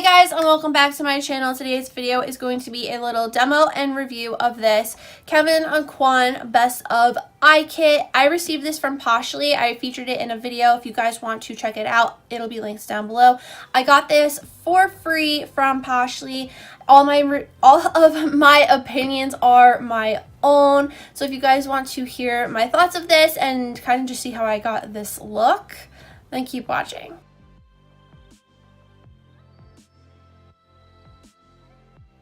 guys, and welcome back to my channel. Today's video is going to be a little demo and review of this Kevyn Aucoin Best of Eye Kit. I received this from PINCHme. I featured it in a video. If you guys want to check it out, it'll be linked down below. I got this for free from PINCHme. All of my opinions are my own. So if you guys want to hear my thoughts of this and kind of just see how I got this look, then keep watching.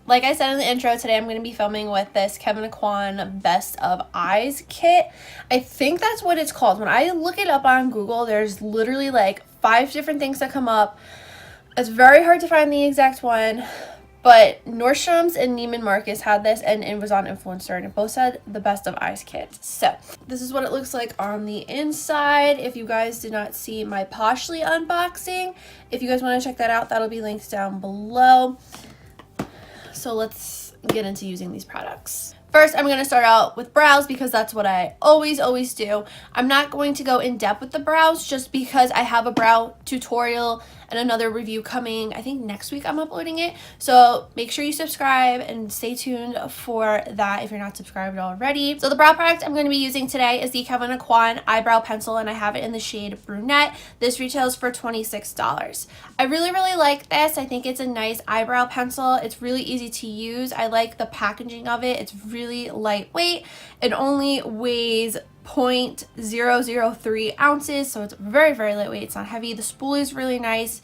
Like I said in the intro, today I'm going to be filming with this Kevyn Aucoin Best of Eyes kit. I think that's what it's called. When I look it up on Google, there's literally like 5 different things that come up. It's very hard to find the exact one, but Nordstrom's and Neiman Marcus had this, and it was on Influencer, and it both said the Best of Eyes kit. So this is what it looks like on the inside. If you guys did not see my PINCHme unboxing, if you guys want to check that out, that'll be linked down below. So let's get into using these products. First, I'm going to start out with brows because that's what I always do. I'm not going to go in depth with the brows just because I have a brow tutorial and another review coming. I think next week I'm uploading it. So make sure you subscribe and stay tuned for that if you're not subscribed already. So the brow product I'm going to be using today is the Kevyn Aucoin eyebrow pencil, and I have it in the shade brunette. This retails for $26. I really like this. I think it's a nice eyebrow pencil. It's really easy to use. I like the packaging of it. It's really lightweight. It only weighs 0.003 ounces, so it's very lightweight. It's not heavy. The spool is really nice.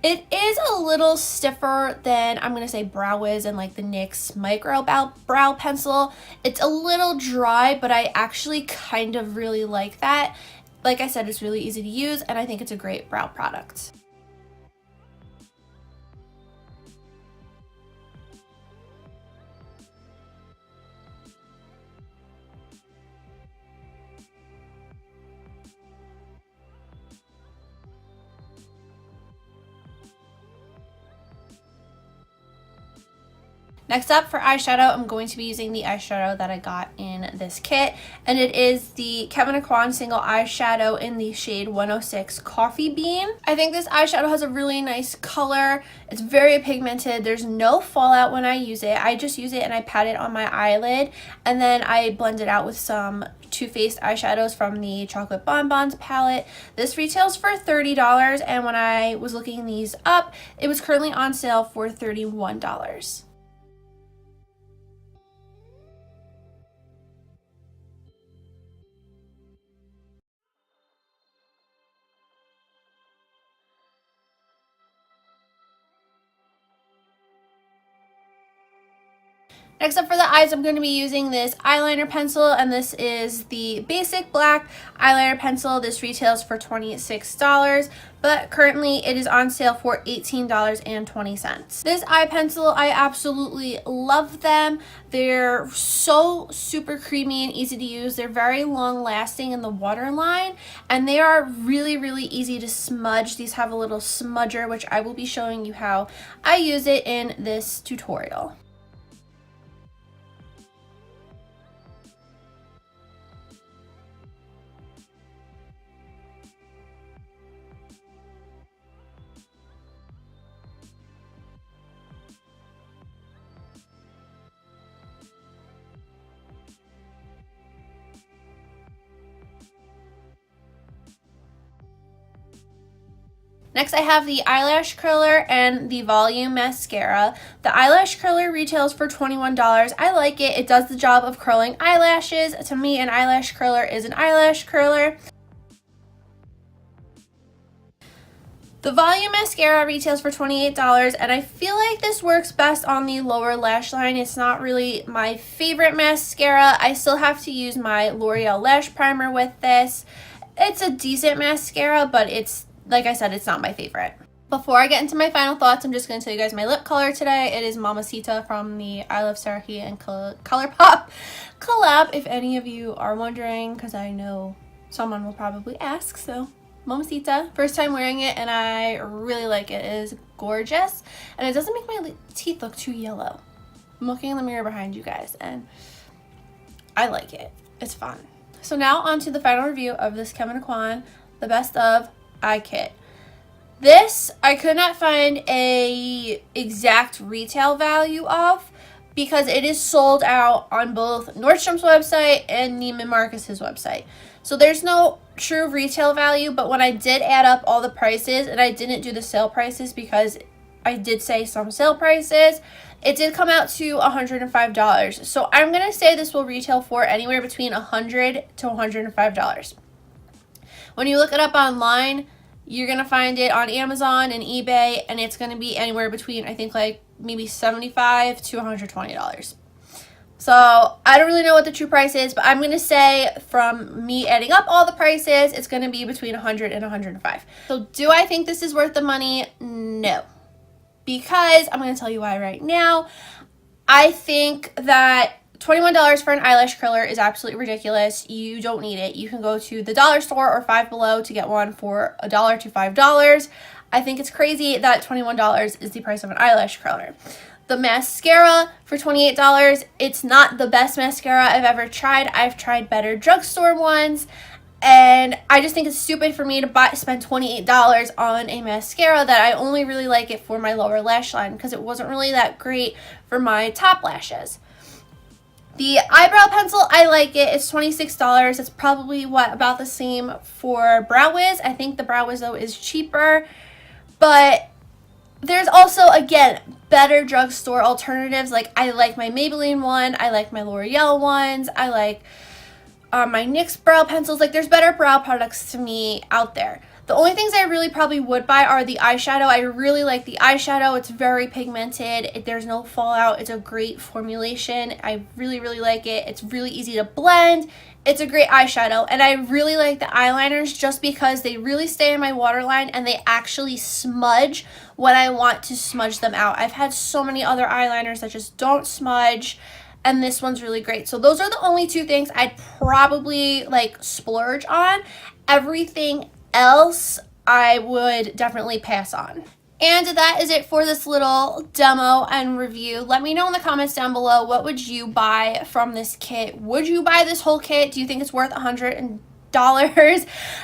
It is a little stiffer than, I'm going to say, Brow Wiz and like the NYX micro brow pencil. It's a little dry, but I actually kind of really like that. Like I said, it's really easy to use, and I think it's a great brow product. Next up for eyeshadow, I'm going to be using the eyeshadow that I got in this kit, and it is the Kevyn Aucoin single eyeshadow in the shade 106 Coffee Bean. I think this eyeshadow has a really nice color. It's very pigmented. There's no fallout when I use it. I just use it and I pat it on my eyelid, and then I blend it out with some Too Faced eyeshadows from the Chocolate Bonbons palette. This retails for $30, and when I was looking these up, it was currently on sale for $31. Next up for the eyes, I'm going to be using this eyeliner pencil, and this is the basic black eyeliner pencil. This retails for $26, but currently it is on sale for $18.20. This eye pencil, I absolutely love them. They're so super creamy and easy to use. They're very long lasting in the waterline, and they are really easy to smudge. These have a little smudger, which I will be showing you how I use it in this tutorial. Next, I have the eyelash curler and the volume mascara. The eyelash curler retails for $21. I like it. It does the job of curling eyelashes. To me, an eyelash curler is an eyelash curler. The volume mascara retails for $28, and I feel like this works best on the lower lash line. It's not really my favorite mascara. I still have to use my L'Oreal Lash Primer with this. It's a decent mascara, but it's, like I said, it's not my favorite. Before I get into my final thoughts, I'm just going to tell you guys my lip color today. It is Mamacita from the I Love Sarahi and ColourPop collab, if any of you are wondering, because I know someone will probably ask. So Mamacita, first time wearing it, and I really like it. It is gorgeous, and it doesn't make my teeth look too yellow. I'm looking in the mirror behind you guys, and I like it. It's fun. So now on to the final review of this Kevyn Aucoin, the Best of Eye Kit. This I could not find a exact retail value of because it is sold out on both Nordstrom's website and Neiman Marcus's website. So there's no true retail value, but when I did add up all the prices, and I didn't do the sale prices because I did say some sale prices, it did come out to $105. So I'm going to say this will retail for anywhere between $100 to $105. When you look it up online, you're going to find it on Amazon and eBay, and it's going to be anywhere between, I think, like maybe $75 to $120. So I don't really know what the true price is, but I'm going to say from me adding up all the prices, it's going to be between $100 and $105. So do I think this is worth the money? No. Because I'm going to tell you why right now. I think that $21 for an eyelash curler is absolutely ridiculous. You don't need it. You can go to the dollar store or Five Below to get one for $1 to $5. I think it's crazy that $21 is the price of an eyelash curler. The mascara for $28, it's not the best mascara I've ever tried. I've tried better drugstore ones, and I just think it's stupid for me to spend $28 on a mascara that I only really like it for my lower lash line because it wasn't really that great for my top lashes. The eyebrow pencil, I like it. It's $26. It's probably about the same for Brow Wiz. I think the Brow Wiz though is cheaper, but there's also, again, better drugstore alternatives. Like, I like my Maybelline one. I like my L'Oreal ones. I like my NYX brow pencils. Like, there's better brow products to me out there. The only things I really probably would buy are the eyeshadow. I really like the eyeshadow. It's very pigmented. There's no fallout. It's a great formulation. I really, really like it. It's really easy to blend. It's a great eyeshadow, and I really like the eyeliners just because they really stay in my waterline and they actually smudge when I want to smudge them out. I've had so many other eyeliners that just don't smudge, and this one's really great. So those are the only two things I'd probably like splurge on. Everything else I would definitely pass on. And that is it for this little demo and review. Let me know in the comments down below, what would you buy from this kit? Would you buy this whole kit? Do you think it's worth $100?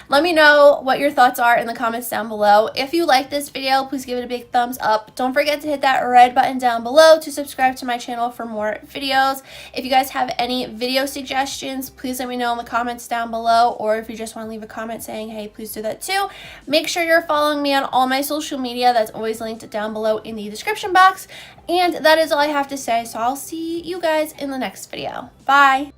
Let me know what your thoughts are in the comments down below. If you like this video, please give it a big thumbs up. Don't forget to hit that red button down below to subscribe to my channel for more videos. If you guys have any video suggestions, please let me know in the comments down below, or if you just want to leave a comment saying, hey, please do that too. Make sure you're following me on all my social media. That's always linked down below in the description box. And that is all I have to say, so I'll see you guys in the next video. Bye!